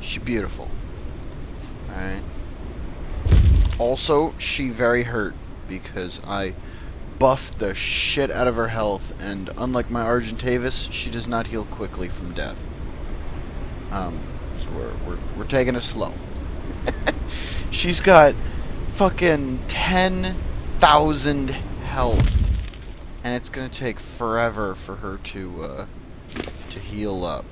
She beautiful. Alright. Also, she very hurt because I buffed the shit out of her health, and unlike my Argentavis, she does not heal quickly from death. So we're taking it slow. She's got fucking 10,000 health, and it's gonna take forever for her to heal up.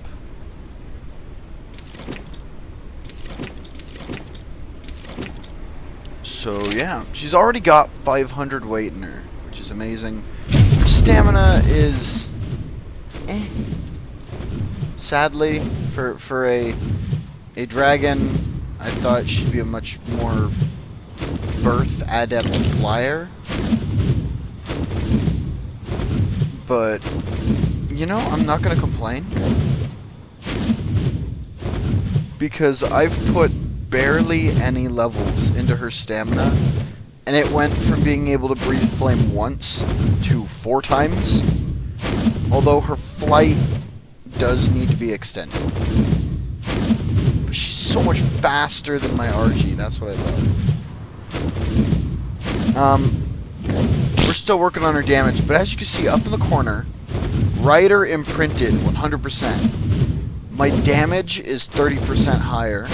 So yeah, she's already got 500 weight in her, which is amazing. Her stamina is sadly, for a dragon, I thought she'd be a much more birth adept flyer. But, you know, I'm not gonna complain. Because I've put barely any levels into her stamina, and it went from being able to breathe flame once to 4 times. Although her flight does need to be extended. But she's so much faster than my RG, that's what I love. We're still working on her damage, but as you can see up in the corner, Rider imprinted 100%. My damage is 30% higher,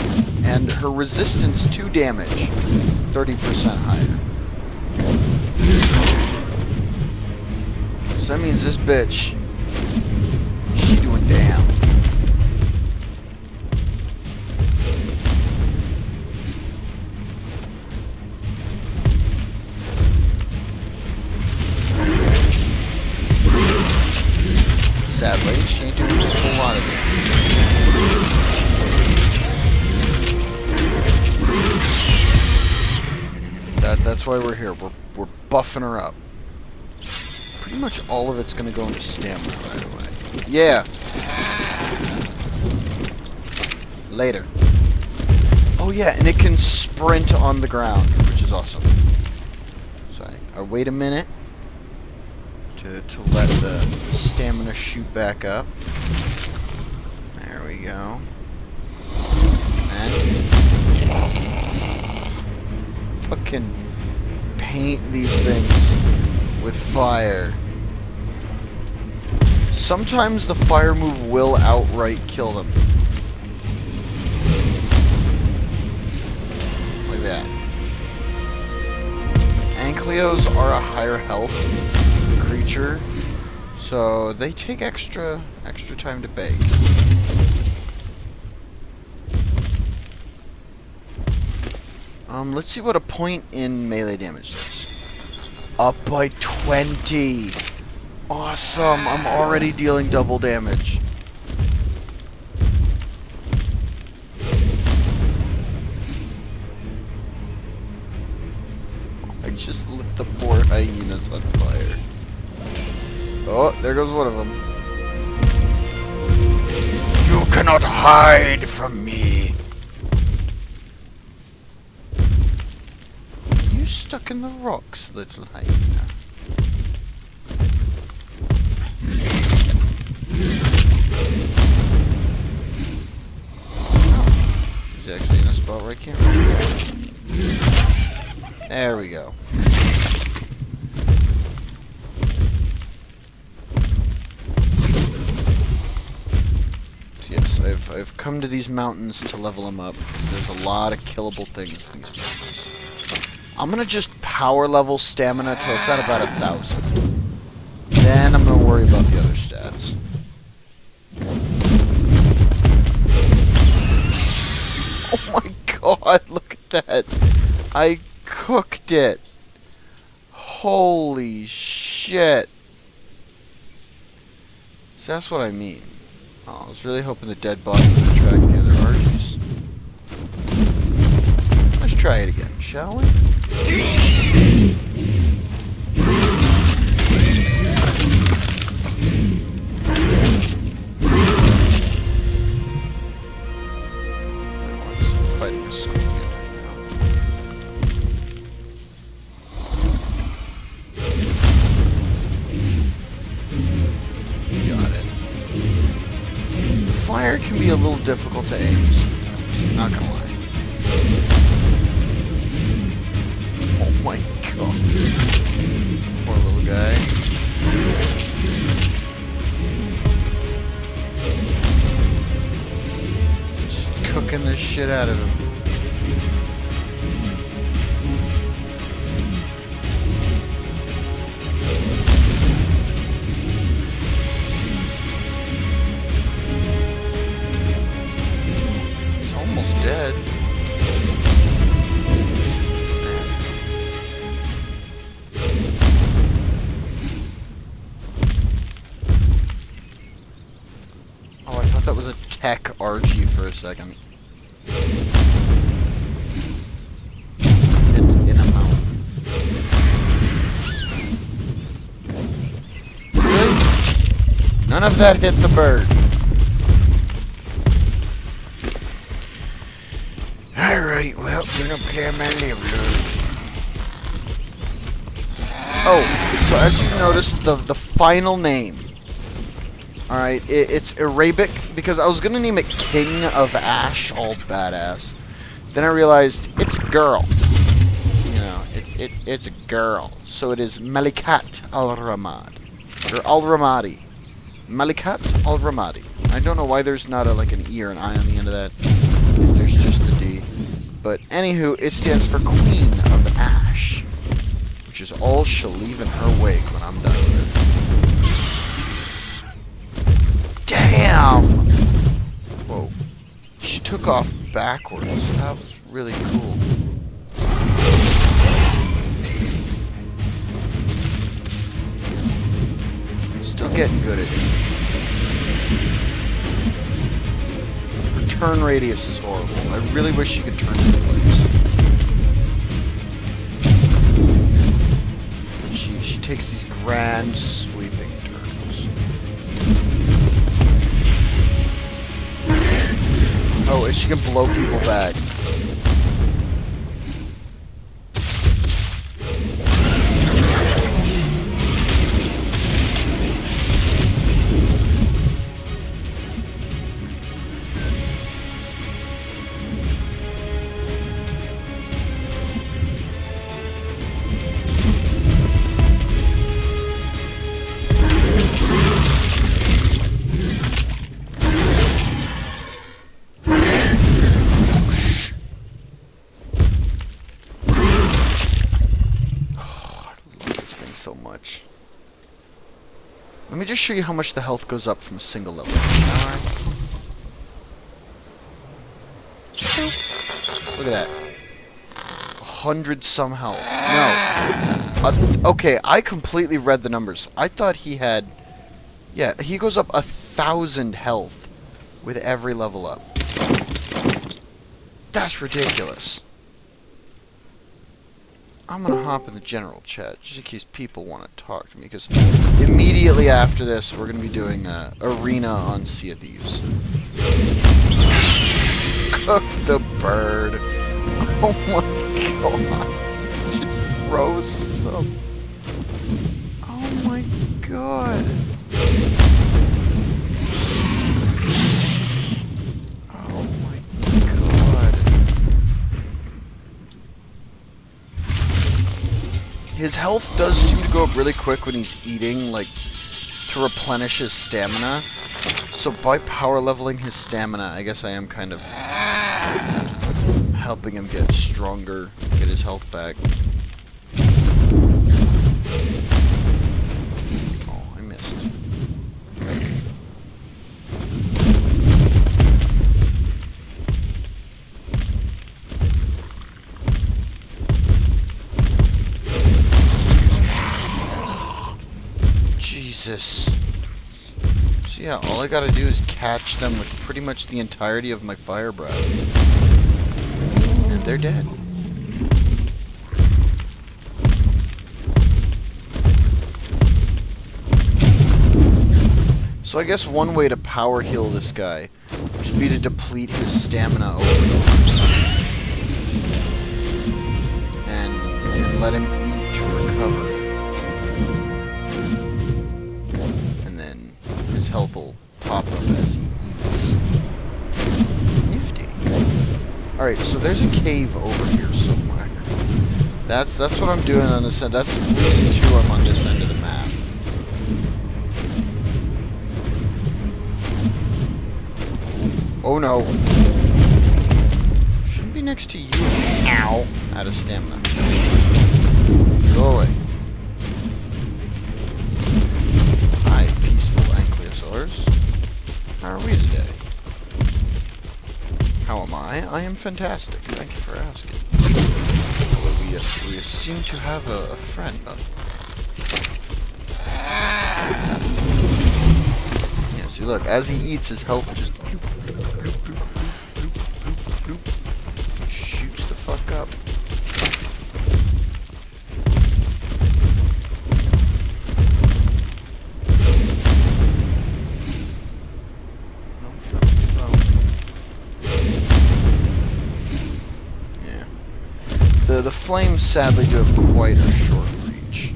and her resistance to damage 30% higher. So that means this bitch, she doing damn. Sadly, she ain't doing a whole lot of it. That's why we're here. We're buffing her up. Pretty much all of it's gonna go into stamina right away. Yeah. Later. Oh yeah, and it can sprint on the ground, which is awesome. So I wait a minute to let the stamina shoot back up. There we go. And fucking paint these things with fire. Sometimes the fire move will outright kill them. Like that. Ankylos are a higher health creature, so they take extra time to bake. Let's see what a point in melee damage does. Up by 20! Awesome! I'm already dealing double damage. I just lit the poor hyenas on fire. Oh, there goes one of them. You cannot hide from me! You stuck in the rocks, little hyena. He's actually in a spot where I can't reach him. There we go. So yes, I've come to these mountains to level them up, because there's a lot of killable things in these mountains. I'm gonna just power level stamina till it's at about 1,000. Then I'm gonna worry about the other stats. Oh my god, look at that! I cooked it! Holy shit! So that's what I mean. Oh, I was really hoping the dead body would attract the other Argies. Let's try it again, shall we? Everyone's fighting a scorpion right now. Got it. Fire can be a little difficult to aim sometimes. Not gonna lie. Oh my god. Poor little guy. They're just cooking the shit out of him. He's almost dead. Oh, I thought that was a tech Archie for a second. It's in a mountain. Really? None of that hit the bird. Alright, well, gonna play my level. Oh, so as you've noticed, the final name. Alright, it's Arabic, because I was gonna name it King of Ash, all badass. Then I realized it's girl. You know, it's a girl. So it is Malikat al-Ramad. Or al-Ramadi. Malikat al-Ramadi. I don't know why there's not like an E or an I on the end of that. If there's just the D. But anywho, it stands for Queen of Ash. Which is all she'll leave in her wake when I'm done with her. Damn! Whoa. She took off backwards. That was really cool. Still getting good at it. Her turn radius is horrible. I really wish she could turn into place. But she takes these grand sweeping turns. Oh, and she can blow people back. So much. Let me just show you how much the health goes up from a single level. Alright. Look at that. 100 some health. No. Okay, I completely read the numbers. I thought he had... Yeah, he goes up 1,000 health with every level up. That's ridiculous. I'm gonna hop in the general chat, just in case people want to talk to me, because immediately after this, we're gonna be doing Arena on Sea of Thieves. Cook the bird. Oh my god. Just roasts him. Oh my god. Oh my god. His health does seem to go up really quick when he's eating, like, to replenish his stamina. So by power leveling his stamina, I guess I am kind of helping him get stronger, get his health back. Oh, I missed. Jesus. So yeah, all I gotta do is catch them with pretty much the entirety of my fire breath. And they're dead. So I guess one way to power heal this guy would be to deplete his stamina over and over. And let him eat to recover. His health will pop up as he eats. Nifty. Alright, so there's a cave over here somewhere. That's what I'm doing on this end. That's reason 2 I'm on this end of the map. Oh no. Shouldn't be next to you. Ow. Out of stamina. Go away. Hi, peaceful ankylosaurs. How are we today? How am I? I am fantastic. Thank you for asking. We seem to have a friend on. Yeah, see, look, as he eats, his health just bloop, bloop, bloop, bloop, bloop, bloop, bloop, shoots the fuck up. The flames sadly do have quite a short reach.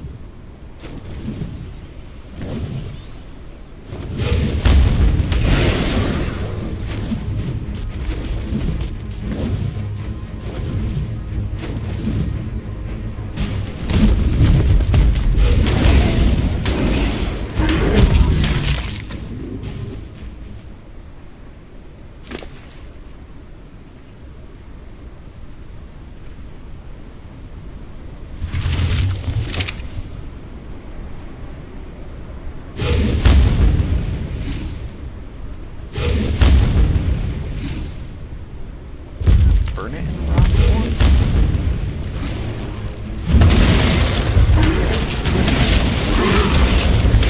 Burn it in rock form?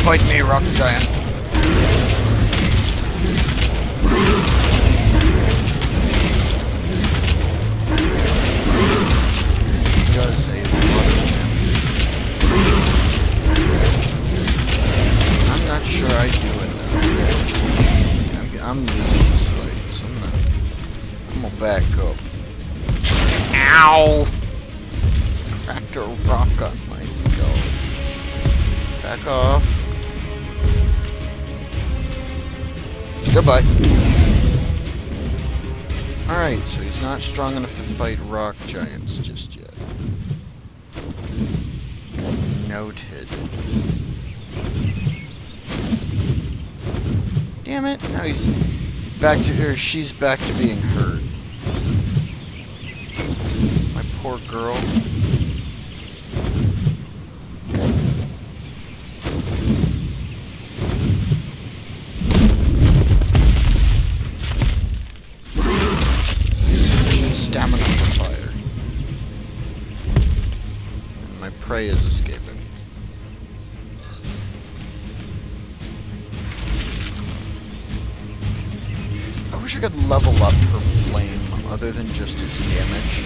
Fight me, rock giant. Does a lot of damage. I'm not sure I do enough. I'm losing this fight, so I'm gonna back up. Ow! Cracked a rock on my skull. Back off. Goodbye. Alright, so he's not strong enough to fight rock giants just yet. Noted. Damn it, now he's back to her. She's back to being hurt. My poor girl. Insufficient stamina for fire. And my prey is escaping. I wish I could level up her flame other than just its damage.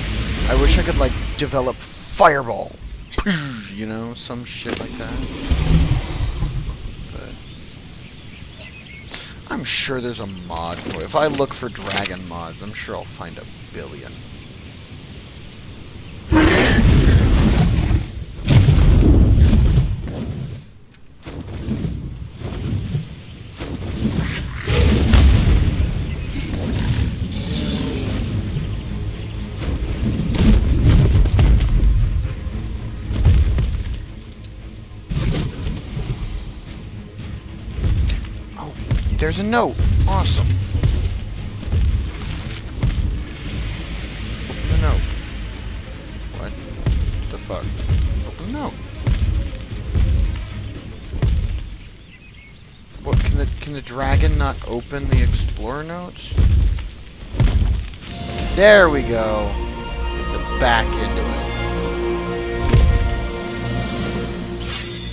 I wish I could, like, develop fireball. You know, some shit like that. But I'm sure there's a mod for it. If I look for dragon mods, I'm sure I'll find a billion. There's a note. Awesome. Open the note. What the fuck? Open the note. What, can the dragon not open the explorer notes? There we go. You have to back into it.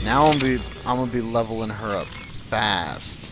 Now I'm gonna be leveling her up fast.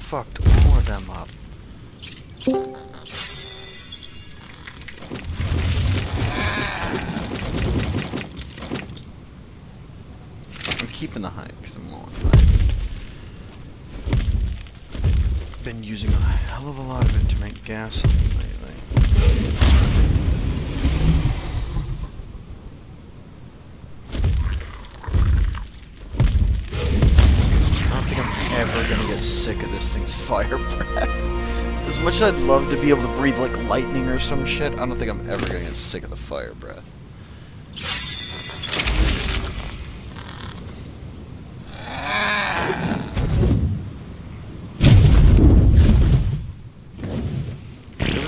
fucked all of them up. I'm keeping the hive because I'm low on hive. Been using a hell of a lot of it to make gasoline lately. I don't think I'm ever gonna get sick of this thing's fire breath. As much as I'd love to be able to breathe like lightning or some shit, I don't think I'm ever gonna get sick of the fire breath.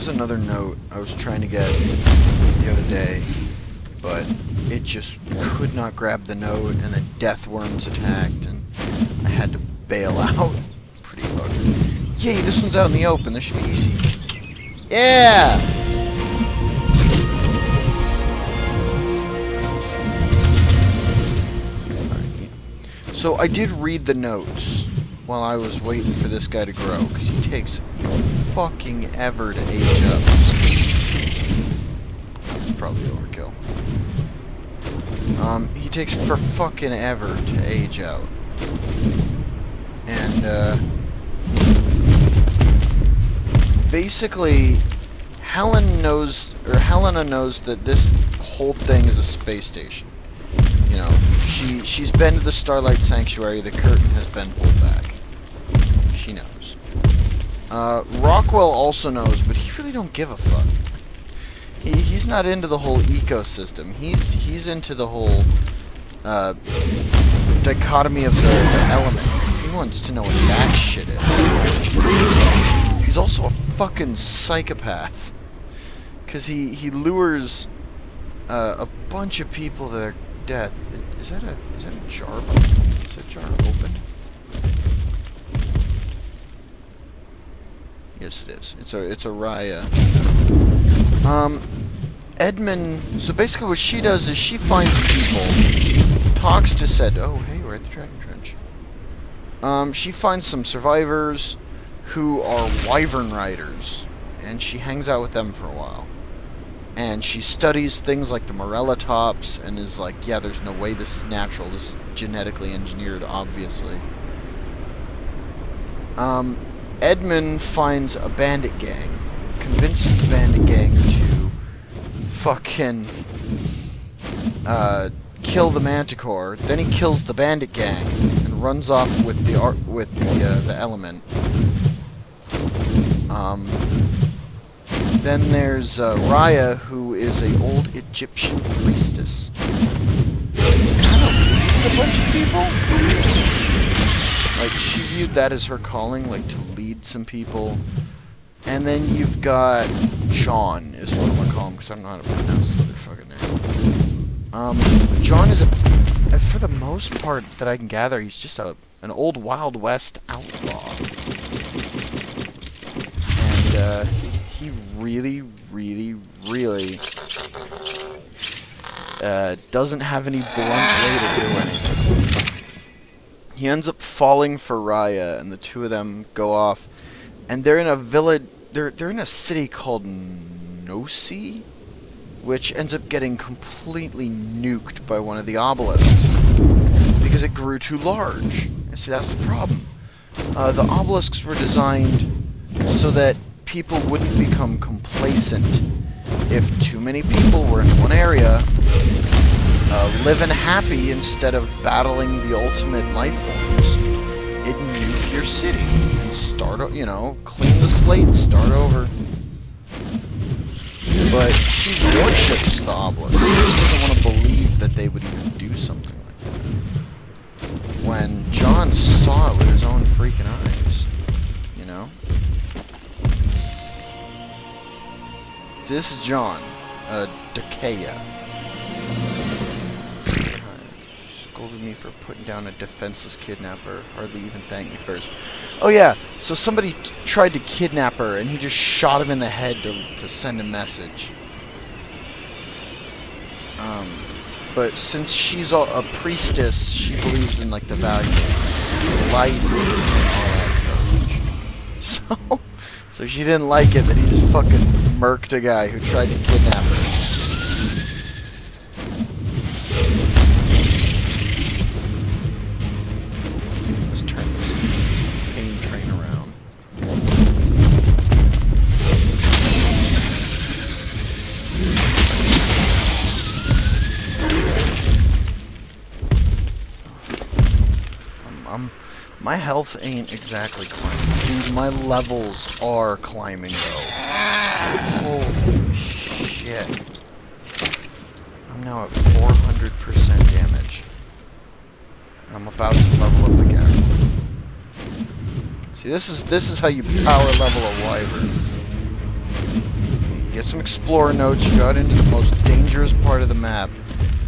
Another note I was trying to get the other day, but it just could not grab the note, and then death worms attacked, and I had to bail out pretty hard. Yay, this one's out in the open. This should be easy. Yeah! So I did read the notes while I was waiting for this guy to grow, because he takes fucking ever to age up. That's probably overkill. He takes for fucking ever to age out. And, basically, Helena knows that this whole thing is a space station. You know, she's been to the Starlight Sanctuary, the curtain has been pulled back. She knows. Rockwell also knows, but he really don't give a fuck. He's not into the whole ecosystem. He's into the whole dichotomy of the element. He wants to know what that shit is. He's also a fucking psychopath, because he lures a bunch of people to their death. Is that a jar? Is that jar open? Yes, it is. It's a Raya. Edmund. So basically, what she does is she finds people, talks to said. Oh, hey, we're at the Dragon Trench. She finds some survivors who are wyvern riders, and she hangs out with them for a while. And she studies things like the Morella tops, and is like, yeah, there's no way this is natural. This is genetically engineered, obviously. Edmund finds a bandit gang, convinces the bandit gang to fucking kill the Manticore. Then he kills the bandit gang and runs off with the element. Then there's Raya, who is an old Egyptian priestess. Kind of leads a bunch of people. Like, she viewed that as her calling, like, to lead some people. And then you've got John, is what I'm gonna call him, because I don't know how to pronounce his other fucking name. John is, for the most part that I can gather, he's just an old Wild West outlaw. And, he really, really, really doesn't have any blunt way to do anything. He ends up falling for Raya, and the two of them go off, and they're in a village. They're in a city called Nosy, which ends up getting completely nuked by one of the obelisks because it grew too large. And see, that's the problem. The obelisks were designed so that people wouldn't become complacent if too many people were in one area, living happy instead of battling the ultimate life forms. It'd nuke your city and start, clean the slate, start over. But she worships the obelisk. She doesn't want to believe that they would even do something like that. When John saw it with his own freaking eyes, you know? So this is John, Dakea. Scolded me for putting down a defenseless kidnapper. Hardly even thanked me first. Oh yeah, so somebody tried to kidnap her, and he just shot him in the head to send a message. But since she's a priestess, she believes in, like, the value of life and all that garbage. So she didn't like it that he just fucking murked a guy who tried to kidnap her. Let's turn this pain train around. My health ain't exactly climbing. Dude, my levels are climbing, though. Holy shit. I'm now at 400% damage. And I'm about to level up again. See, this is how you power level a wyvern. You get some explorer notes, you go out into the most dangerous part of the map,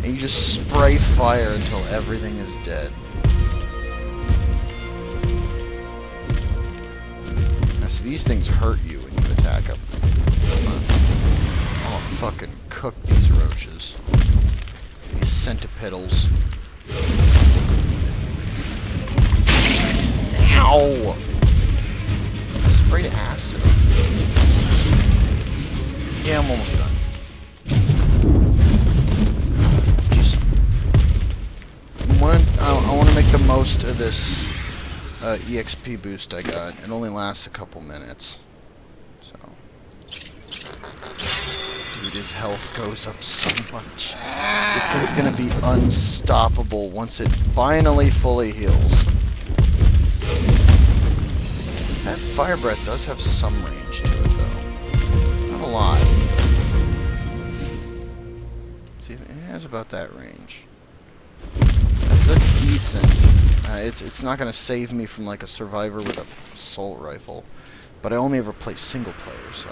and you just spray fire until everything is dead. So these things hurt you when you attack them. I'm gonna fucking cook these roaches. These centipedals. Ow! Sprayed acid. Yeah, I'm almost done. Just I want to make the most of this EXP boost I got. It only lasts a couple minutes. So. Dude, his health goes up so much. This thing's gonna be unstoppable once it finally fully heals. That fire breath does have some range to it, though. Not a lot. See, it has about that range. That's decent. It's not gonna save me from like a survivor with an assault rifle, but I only ever play single player, so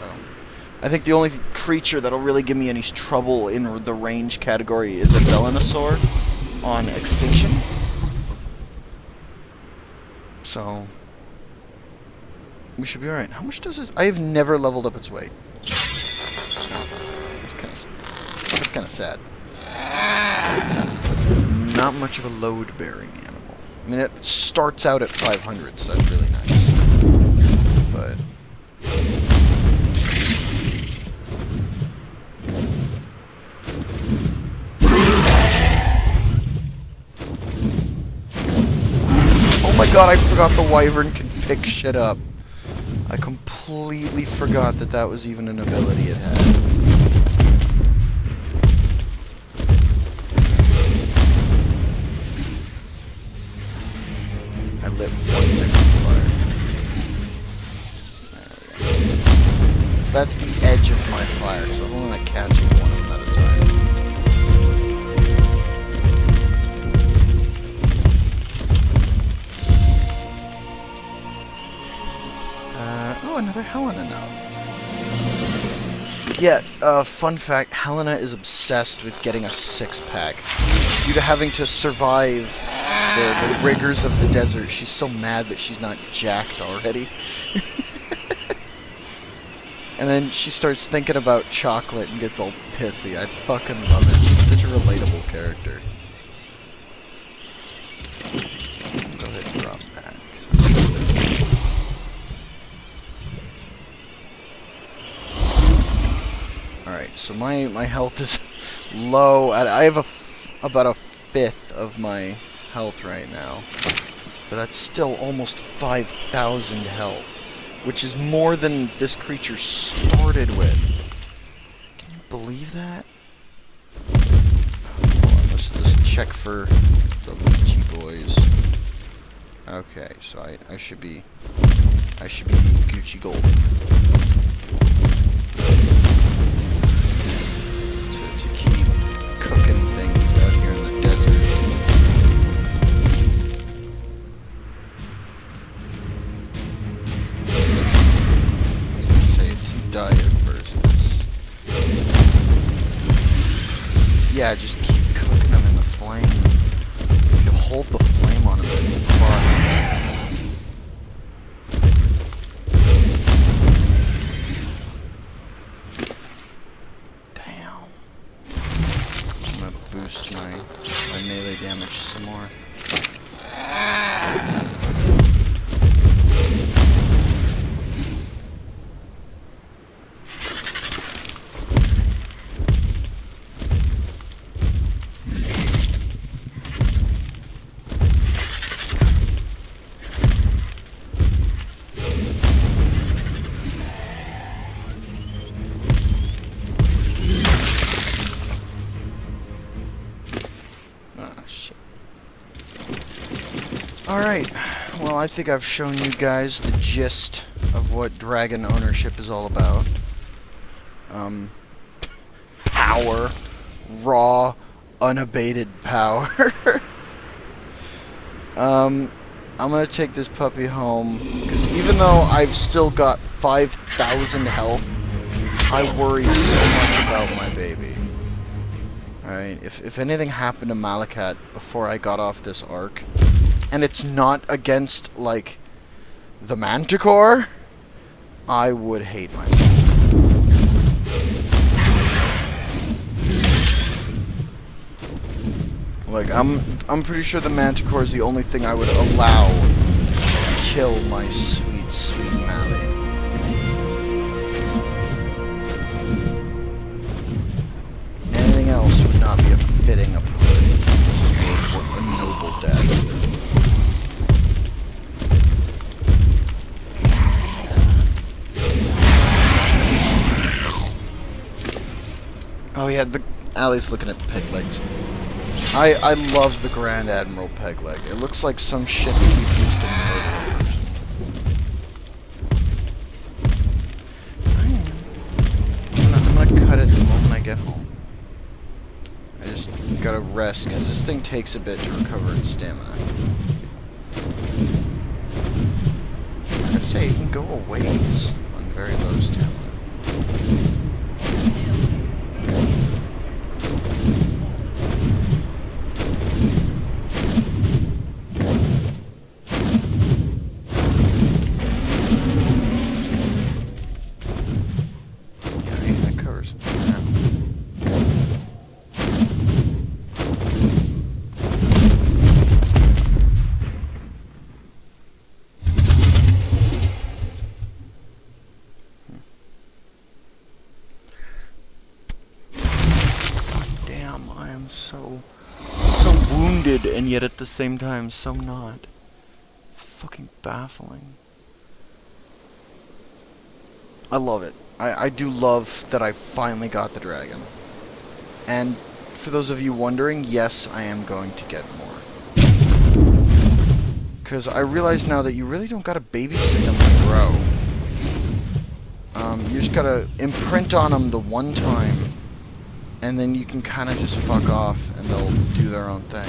I think the only creature that'll really give me any trouble in the range category is a Velonosaur on Extinction. So we should be alright. How much does it? I have never leveled up its weight. That's kind of sad. Not much of a load-bearing animal. I mean, it starts out at 500, so that's really nice. But oh my god, I forgot the wyvern can pick shit up. I completely forgot that that was even an ability it had. I lit one thing on fire. There we go. So that's the edge of my fire, so I'm only like catching one of them at a time. Oh, another Helena now. Yeah, fun fact, Helena is obsessed with getting a six-pack. Due to having to survive the rigors of the desert, she's so mad that she's not jacked already. And then she starts thinking about chocolate and gets all pissy. I fucking love it. She's such a relatable character. Go ahead and drop that. Alright, so my health is low. I have about a fifth of my health right now. But that's still almost 5,000 health, which is more than this creature started with. Can you believe that? Hold on, let's just check for the Lychee boys. Okay, so I should be Gucci Golden. To keep cooking things out here in the desert. Die at first. Yeah, just keep cooking them in the flame. If you hold the flame on them, they're fucked. Damn. I'm gonna boost my melee damage some more. Alright, well, I think I've shown you guys the gist of what dragon ownership is all about. Power. Raw, unabated power. I'm gonna take this puppy home, because even though I've still got 5,000 health, I worry so much about my baby. Alright, if anything happened to Malakat before I got off this ARK, and it's not against, like, the Manticore, I would hate myself. Like, I'm pretty sure the Manticore is the only thing I would allow to kill my sweet, sweet Mally. Anything else would not be a fitting opponent or a noble death. Oh yeah, Allie's looking at peg legs. I love the Grand Admiral peg leg. It looks like some shit that we've used in motivators. I'm gonna cut it the moment I get home. I just gotta rest, because this thing takes a bit to recover its stamina. I gotta say, it can go a ways on very low stamina. So wounded, and yet at the same time, so not. It's fucking baffling. I love it. I do love that I finally got the dragon. And for those of you wondering, yes, I am going to get more. Because I realize now that you really don't gotta babysit them to grow. You just gotta imprint on them the one time, and then you can kind of just fuck off, and they'll do their own thing.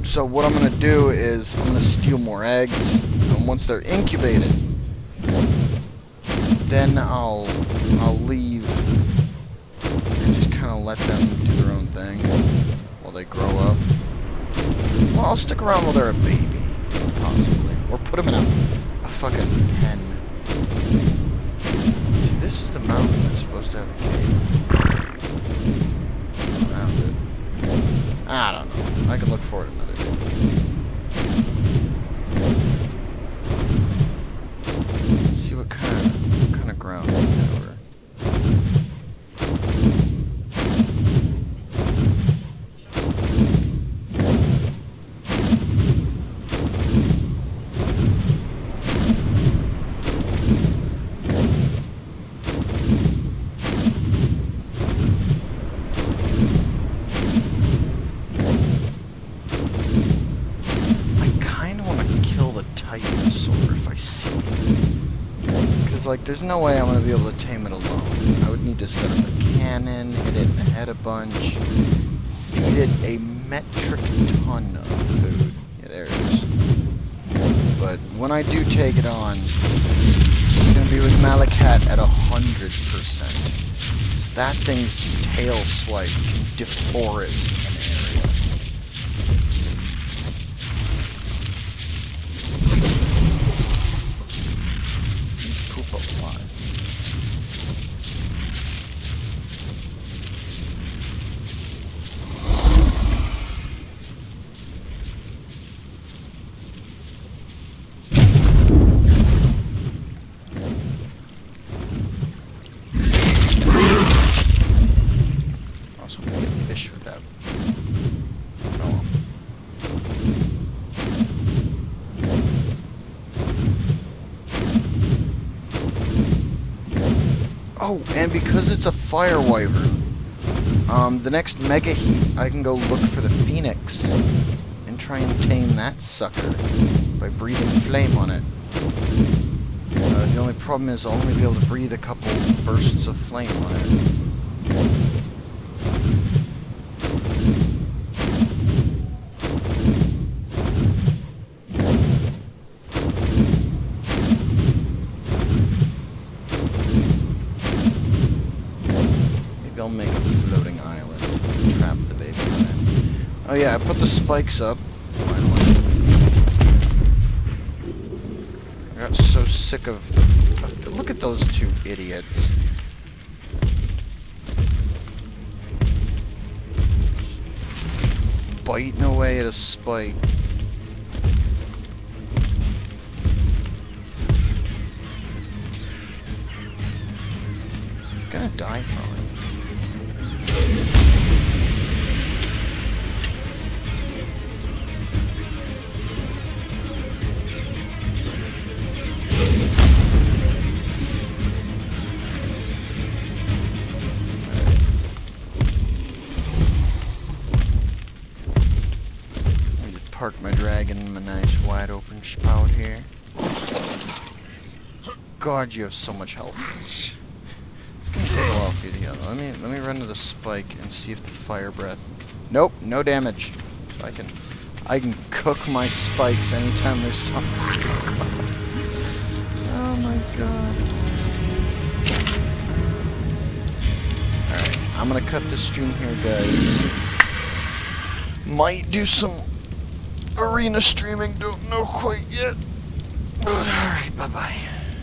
So what I'm gonna do is I'm gonna steal more eggs, and once they're incubated, then I'll leave and just kind of let them do their own thing while they grow up. Well, I'll stick around while they're a baby, possibly, or put them in a fucking pen. This is the mountain that's supposed to have the cave. Found it. I don't know. I can look for it another day. Let's see what kind of ground we can cover. If I see it. Because, like, there's no way I'm going to be able to tame it alone. I would need to set up a cannon, hit it in the head a bunch, feed it a metric ton of food. Yeah, there it is. But when I do take it on, it's going to be with Malakat at 100%. Because that thing's tail swipe can deforest an area. Also, we can get fish with that. Oh. Oh, and because it's a fire wyvern, The next mega heat, I can go look for the phoenix and try and tame that sucker by breathing flame on it. The only problem is I'll only be able to breathe a couple bursts of flame on it. Maybe I'll make a floating island and trap the baby on it. Oh yeah, I put the spikes up, finally. I got so sick of look at those two idiots. Biting away at a spike. He's gonna die from it. Park my dragon in my nice wide open spout here. God, you have so much health. It's gonna take a while for you to heal. Let me run to the spike and see if the fire breath. Nope, no damage. So I can cook my spikes anytime there's something stuck on it. Oh my god. Alright, I'm gonna cut this stream here, guys. Might do some arena streaming, don't know quite yet. But alright, bye-bye.